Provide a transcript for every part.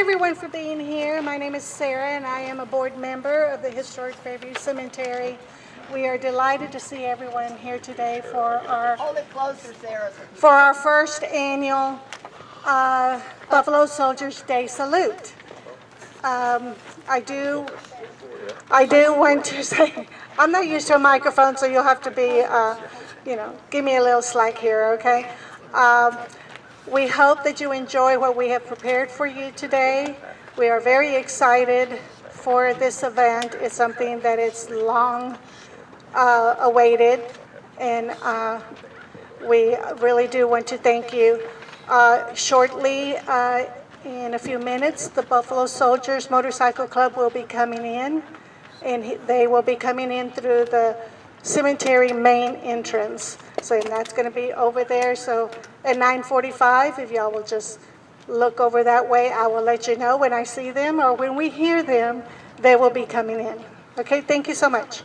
everyone for being here. My name is Sarah, and I am a board member of the Historic Fairview Cemetery. We are delighted to see everyone here today for our first annual Buffalo Soldiers Day salute. I do want to say, I'm not used to a microphone, so you'll have to be, give me a little slack here, okay? We hope that you enjoy what we have prepared for you today. We are very excited for this event. It's something that is long awaited, and we really do want to thank you. Shortly, in a few minutes, the Buffalo Soldiers Motorcycle Club will be coming in, and they will be coming in through the cemetery main entrance. So that's going to be over there. So at 9:45, if y'all will just look over that way, I will let you know when I see them, or when we hear them, they will be coming in. Okay, thank you so much.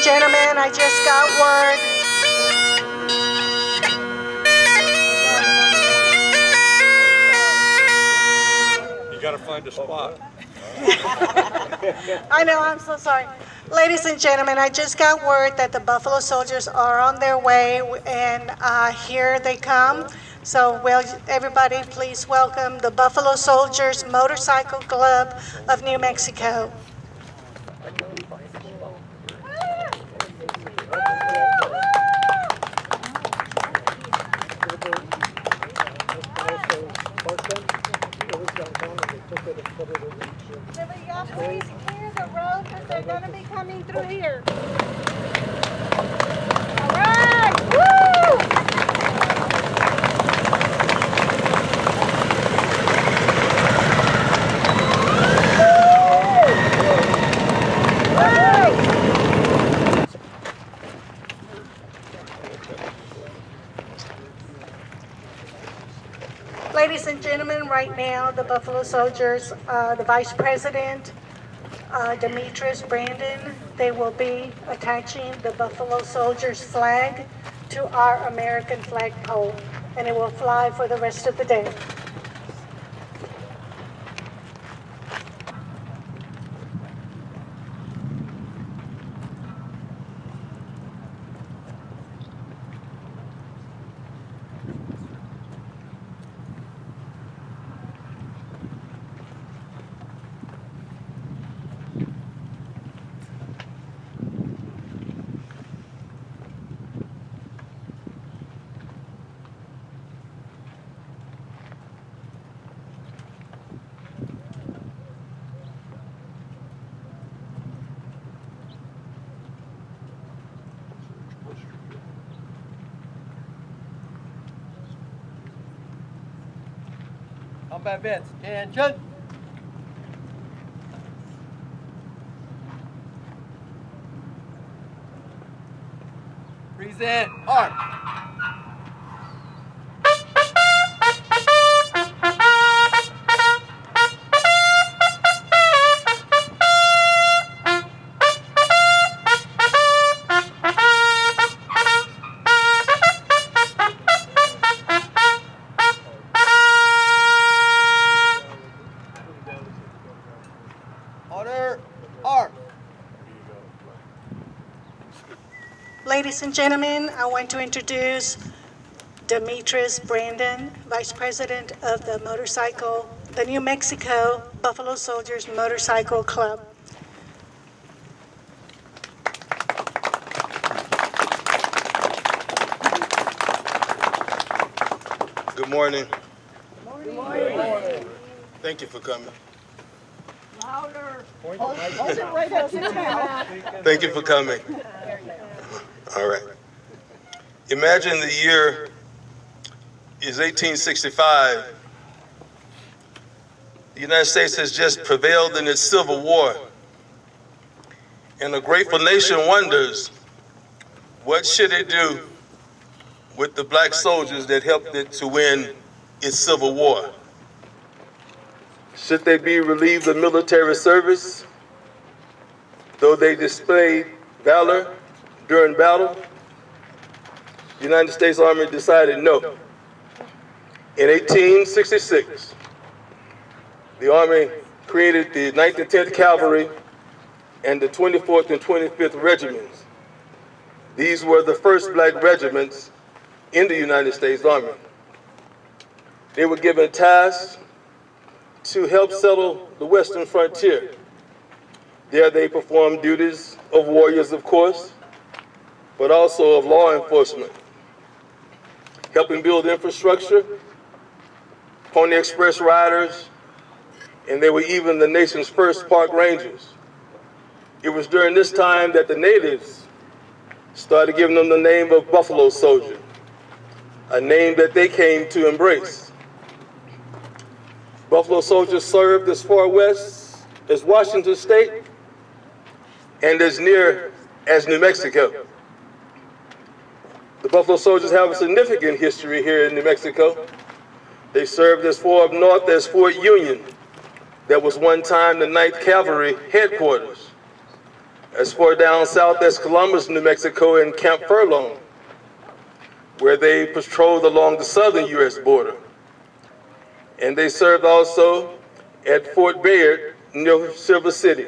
Gentlemen, I just got word. You gotta find a spot. I know, I'm so sorry. Ladies and gentlemen, I just got word that the Buffalo Soldiers are on their way, and here they come. So, everybody, please welcome the Buffalo Soldiers Motorcycle Club of New Mexico. Please clear the road because they're going to be coming through here. All right! Woo! Ladies and gentlemen, right now the Buffalo Soldiers, the Vice President, Demetrius, Brandon, they will be attaching the Buffalo Soldiers flag to our American flagpole, and it will fly for the rest of the day. Combat vets, attention. Present, arm. Order, arm. Ladies and gentlemen, I want to introduce Demetrius Brandon, Vice President of the New Mexico Buffalo Soldiers Motorcycle Club. Good morning. Good morning. Thank you for coming. Louder. Thank you for coming. All right. Imagine the year is 1865. The United States has just prevailed in its Civil War. And a grateful nation wonders, what should it do with the black soldiers that helped it to win its Civil War? Should they be relieved of military service, though they displayed valor during battle? The United States Army decided no. In 1866, the Army created the 9th and 10th Cavalry and the 24th and 25th Regiments. These were the first black regiments in the United States Army. They were given tasks to help settle the western frontier. There they performed duties of warriors, of course, but also of law enforcement, helping build infrastructure, Pony Express riders, and they were even the nation's first park rangers. It was during this time that the natives started giving them the name of Buffalo Soldier, a name that they came to embrace. Buffalo Soldiers served as far west as Washington State and as near as New Mexico. The Buffalo Soldiers have a significant history here in New Mexico. They served as far up north as Fort Union, that was one time the 9th Cavalry headquarters, as far down south as Columbus, New Mexico, and Camp Furlong, where they patrolled along the southern U.S. border. And they served also at Fort Bayard near Silver City.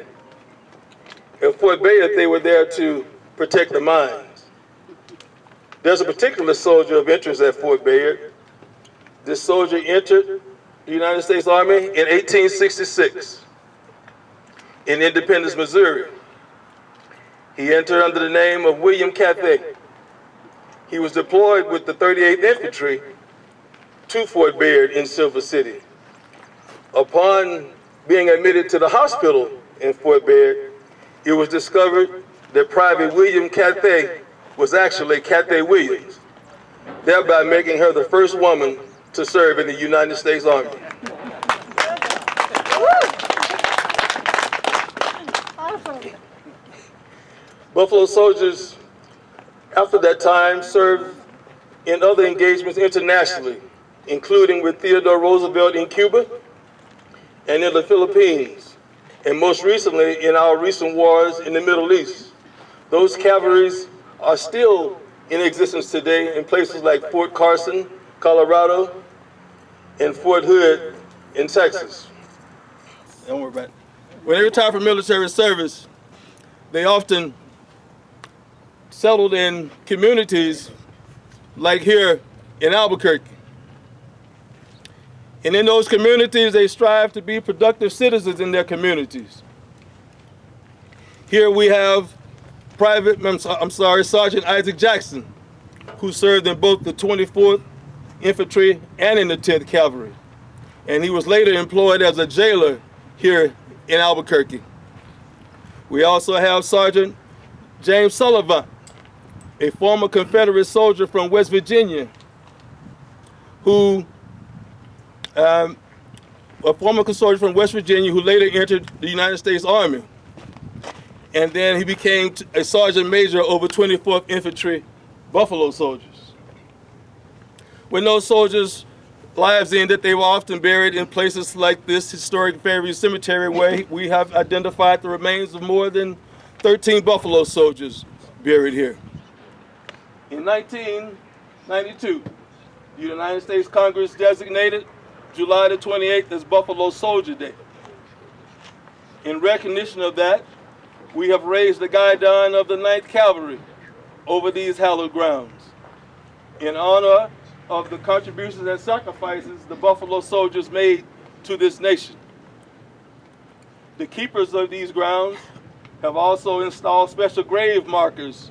At Fort Bayard, they were there to protect the mines. There's a particular soldier of interest at Fort Bayard. This soldier entered the United States Army in 1866 in Independence, Missouri. He entered under the name of William Cathay. He was deployed with the 38th Infantry to Fort Bayard in Silver City. Upon being admitted to the hospital in Fort Bayard, it was discovered that Private William Cathay was actually Cathay Williams, thereby making her the first woman to serve in the United States Army. Buffalo Soldiers, after that time, served in other engagements internationally, including with Theodore Roosevelt in Cuba and in the Philippines, and most recently in our recent wars in the Middle East. Those cavalries are still in existence today in places like Fort Carson, Colorado, and Fort Hood in Texas. Don't worry about it. When they retired from military service, they often settled in communities like here in Albuquerque. And in those communities, they strive to be productive citizens in their communities. Here we have Sergeant Isaac Jackson, who served in both the 24th Infantry and in the 10th Cavalry. And he was later employed as a jailer here in Albuquerque. We also have Sergeant James Sullivan, a former Confederate soldier from West Virginia, who a former soldier from West Virginia who later entered the United States Army. And then he became a sergeant major over 24th Infantry Buffalo Soldiers. When those soldiers' lives ended, they were often buried in places like this historic Fairview Cemetery, where we have identified the remains of more than 13 Buffalo soldiers buried here. In 1992, the United States Congress designated July the 28th as Buffalo Soldier Day. In recognition of that, we have raised the guidon of the 9th Cavalry over these hallowed grounds in honor of the contributions and sacrifices the Buffalo soldiers made to this nation. The keepers of these grounds have also installed special grave markers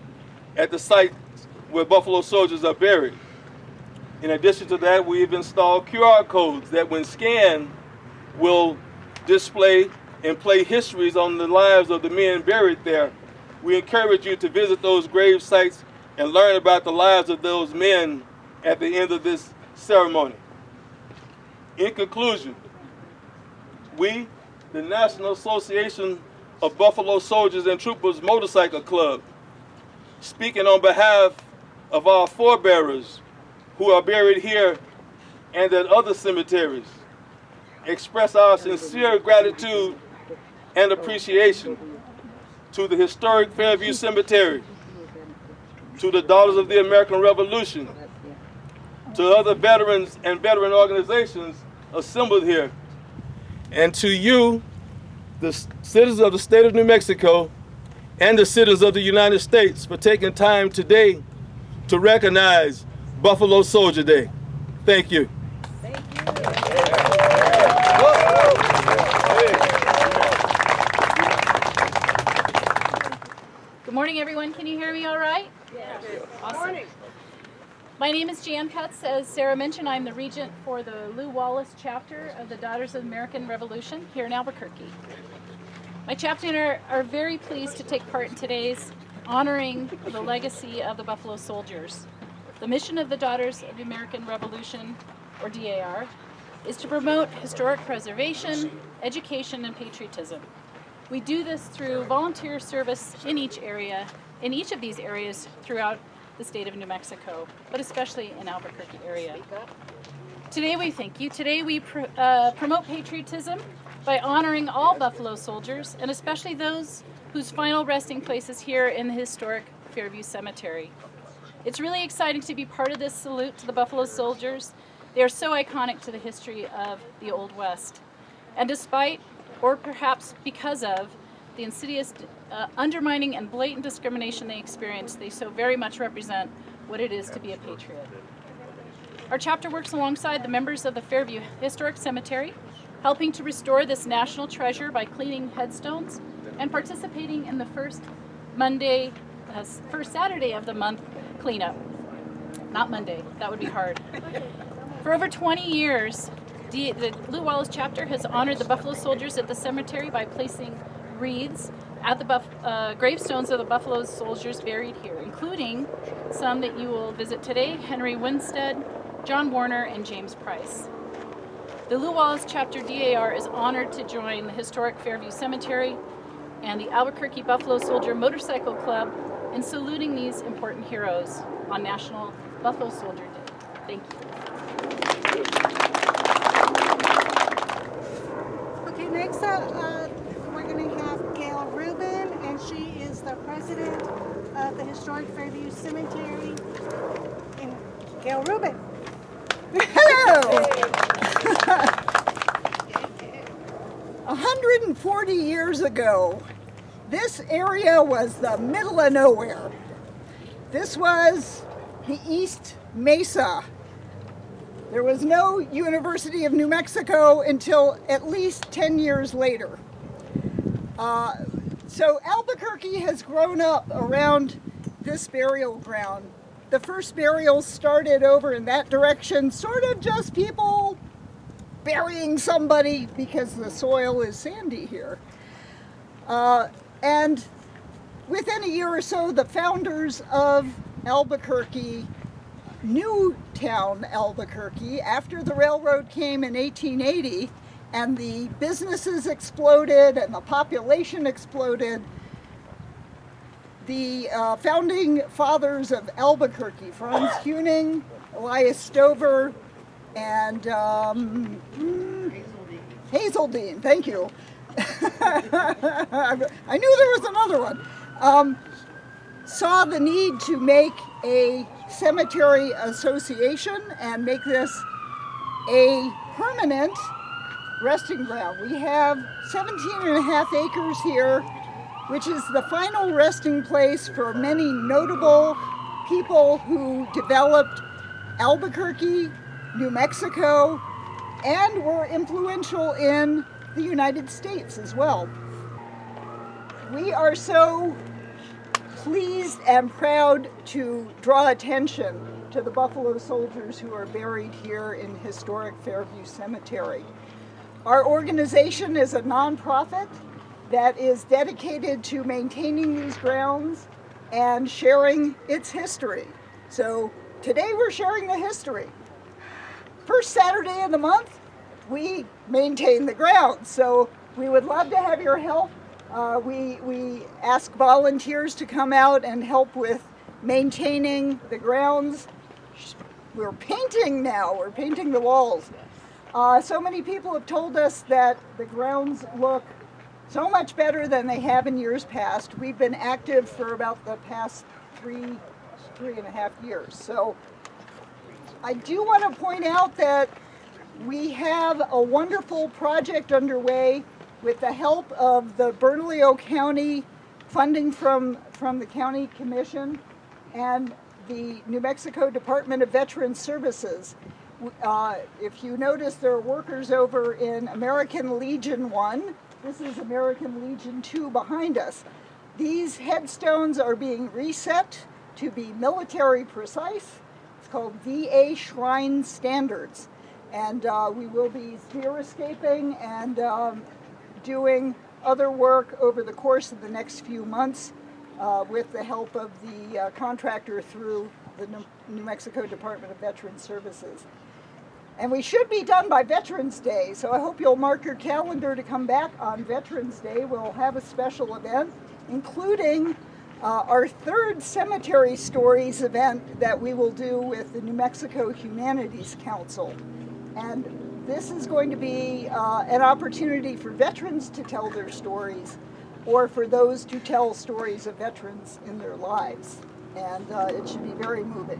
at the site where Buffalo soldiers are buried. In addition to that, we've installed QR codes that when scanned will display and play histories on the lives of the men buried there. We encourage you to visit those grave sites and learn about the lives of those men at the end of this ceremony. In conclusion, we, the National Association of Buffalo Soldiers and Troopers Motorcycle Club, speaking on behalf of our forebearers who are buried here and at other cemeteries, express our sincere gratitude and appreciation to the historic Fairview Cemetery, to the Daughters of the American Revolution, to other veterans and veteran organizations assembled here, and to you, the citizens of the state of New Mexico and the citizens of the United States, for taking time today to recognize Buffalo Soldier Day. Thank you. Good morning, everyone. Can you hear me all right? Yes. Awesome. Good morning. My name is Jan Cutts. As Sarah mentioned, I'm the regent for the Lew Wallace chapter of the Daughters of the American Revolution here in Albuquerque. My chapter are very pleased to take part in today's honoring the legacy of the Buffalo Soldiers. The mission of the Daughters of the American Revolution, or DAR, is to promote historic preservation, education, and patriotism. We do this through volunteer service in each of these areas throughout the state of New Mexico, but especially in Albuquerque area. Today we thank you. Today we promote patriotism by honoring all Buffalo soldiers, and especially those whose final resting place is here in the historic Fairview Cemetery. It's really exciting to be part of this salute to the Buffalo soldiers. They are so iconic to the history of the Old West. And despite, or perhaps because of, the insidious undermining and blatant discrimination they experience, they so very much represent what it is to be a patriot. Our chapter works alongside the members of the Fairview Historic Cemetery, helping to restore this national treasure by cleaning headstones and participating in the first Saturday of the month cleanup. Not Monday, that would be hard. For over 20 years, the Lew Wallace chapter has honored the Buffalo soldiers at the cemetery by placing wreaths at the gravestones of the Buffalo soldiers buried here, including some that you will visit today: Henry Winstead, John Warner, and James Price. The Lew Wallace chapter DAR is honored to join the historic Fairview Cemetery and the Albuquerque Buffalo Soldier Motorcycle Club in saluting these important heroes on National Buffalo Soldier Day. Thank you. Okay, next up, we're going to have Gail Rubin, and she is the president of the historic Fairview Cemetery. And Gail Rubin. Hello! 140 years ago, this area was the middle of nowhere. This was the East Mesa. There was no University of New Mexico until at least 10 years later. So Albuquerque has grown up around this burial ground. The first burials started over in that direction, sort of just people burying somebody because the soil is sandy here. And within a year or so, the founders of Albuquerque, Newtown Albuquerque, after the railroad came in 1880, and the businesses exploded and the population exploded, the founding fathers of Albuquerque, Franz Huning, Elias Stover, and Hazeldean, thank you. I knew there was another one. Saw the need to make a cemetery association and make this a permanent resting ground. We have 17.5 acres here, which is the final resting place for many notable people who developed Albuquerque, New Mexico, and were influential in the United States as well. We are so pleased and proud to draw attention to the Buffalo Soldiers who are buried here in historic Fairview Cemetery. Our organization is a nonprofit that is dedicated to maintaining these grounds and sharing its history. So today we're sharing the history. First Saturday of the month, we maintain the grounds. So we would love to have your help. We ask volunteers to come out and help with maintaining the grounds. We're painting now, we're painting the walls. So many people have told us that the grounds look so much better than they have in years past. We've been active for about the past three and a half years. So I do want to point out that we have a wonderful project underway with the help of the Bernalillo County funding from the County Commission and the New Mexico Department of Veterans Services. If you notice, there are workers over in American Legion 1. This is American Legion 2 behind us. These headstones are being reset to be military precise. It's called VA Shrine Standards. And we will be spear escaping and doing other work over the course of the next few months with the help of the contractor through the New Mexico Department of Veterans Services. And we should be done by Veterans Day, so I hope you'll mark your calendar to come back on Veterans Day. We'll have a special event, including our third Cemetery Stories event that we will do with the New Mexico Humanities Council. And this is going to be an opportunity for veterans to tell their stories, or for those to tell stories of veterans in their lives. And it should be very moving.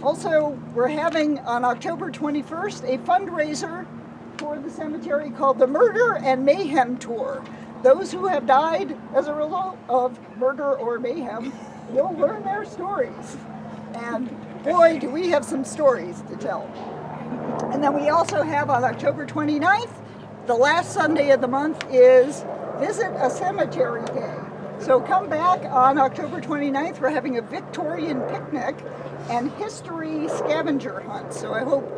Also, we're having on October 21st a fundraiser for the cemetery called the Murder and Mayhem Tour. Those who have died as a result of murder or mayhem will learn their stories. And boy, do we have some stories to tell. And then we also have on October 29th, the last Sunday of the month, is Visit a Cemetery Day. So come back on October 29th. We're having a Victorian picnic and history scavenger hunt. So I hope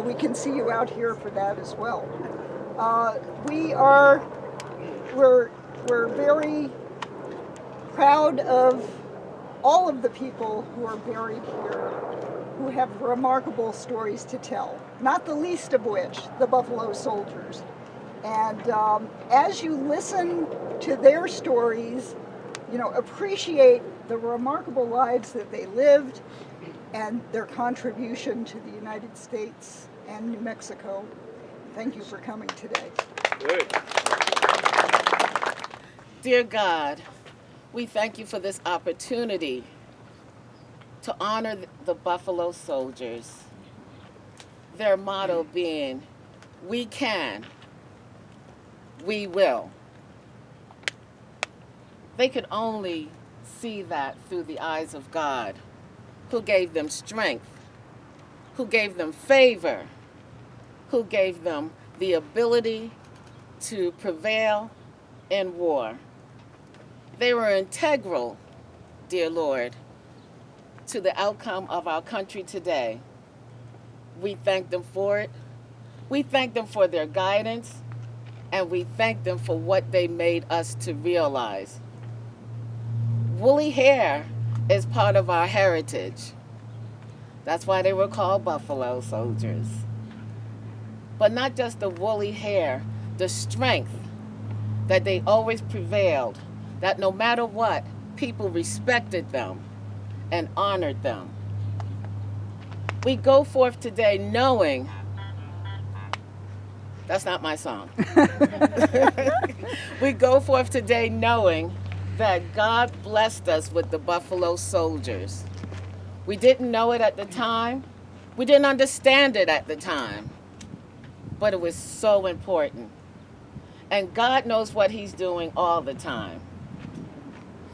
we can see you out here for that as well. We're very proud of all of the people who are buried here, who have remarkable stories to tell, not the least of which the Buffalo Soldiers. And as you listen to their stories, appreciate the remarkable lives that they lived and their contribution to the United States and New Mexico. Thank you for coming today. Good. Dear God, we thank you for this opportunity to honor the Buffalo Soldiers. Their motto being, we can, we will. They could only see that through the eyes of God, who gave them strength, who gave them favor, who gave them the ability to prevail in war. They were integral, dear Lord, to the outcome of our country today. We thank them for it. We thank them for their guidance, and we thank them for what they made us to realize. Woolly hair is part of our heritage. That's why they were called buffalo soldiers. But not just the woolly hair, the strength that they always prevailed, that no matter what, people respected them and honored them. We go forth today knowing, that's not my song. We go forth today knowing that God blessed us with the buffalo soldiers. We didn't know it at the time. We didn't understand it at the time. But it was so important. And God knows what he's doing all the time.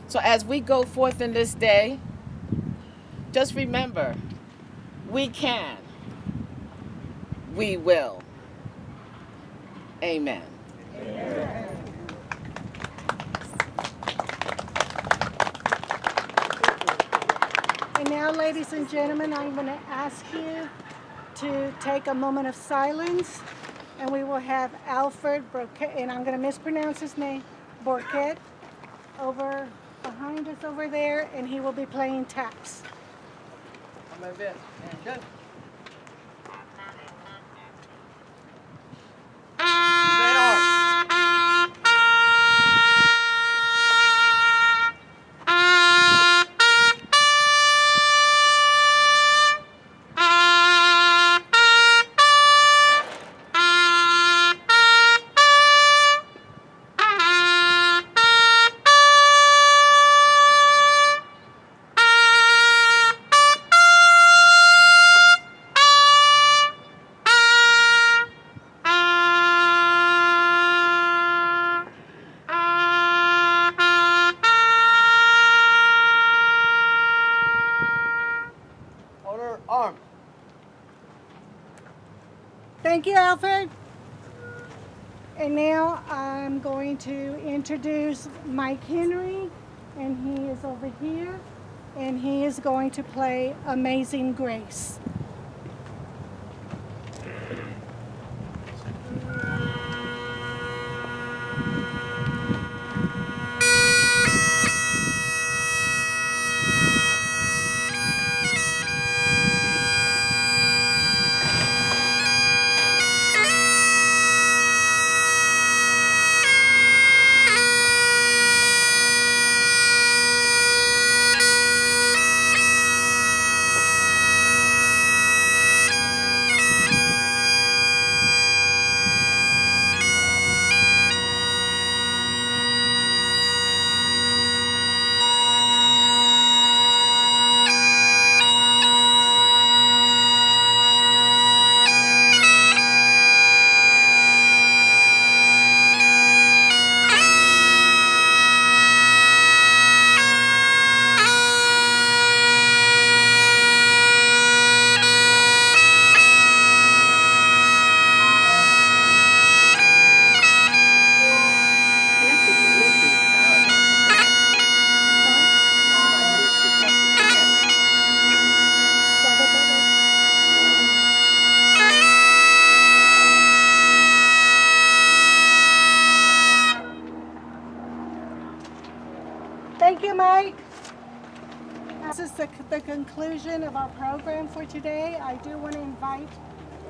So as we go forth in this day, just remember, we can, we will. Amen. And now, ladies and gentlemen, I'm going to ask you to take a moment of silence, and we will have Alfred Broquet, and I'm going to mispronounce his name, Borquet, over behind us over there, and he will be playing taps. Attention. Order, arms. Thank you, Alfred. And now I'm going to introduce Mike Henry, and he is over here, and he is going to play Amazing Grace. Thank you, Mike. This is the conclusion of our program for today. I do want to invite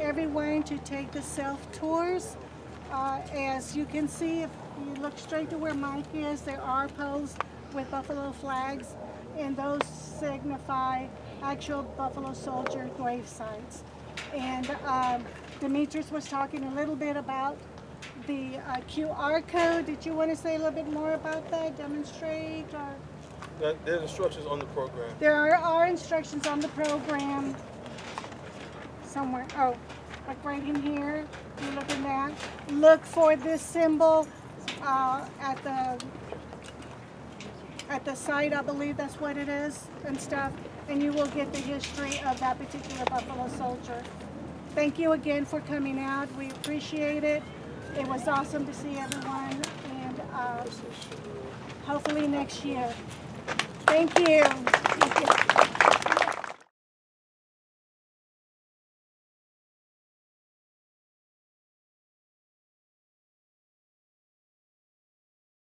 everyone to take the self-tours. As you can see, if you look straight to where Mike is, there are poles with buffalo flags, and those signify actual buffalo soldier grave sites. And Demetrius was talking a little bit about the QR code. Did you want to say a little bit more about that, demonstrate? Or? There's instructions on the program. There are instructions on the program somewhere. Oh, like right in here. You look at that. Look for this symbol at the site. I believe that's what it is and stuff. And you will get the history of that particular buffalo soldier. Thank you again for coming out. We appreciate it. It was awesome to see everyone, and hopefully next year. Thank you. Thank you.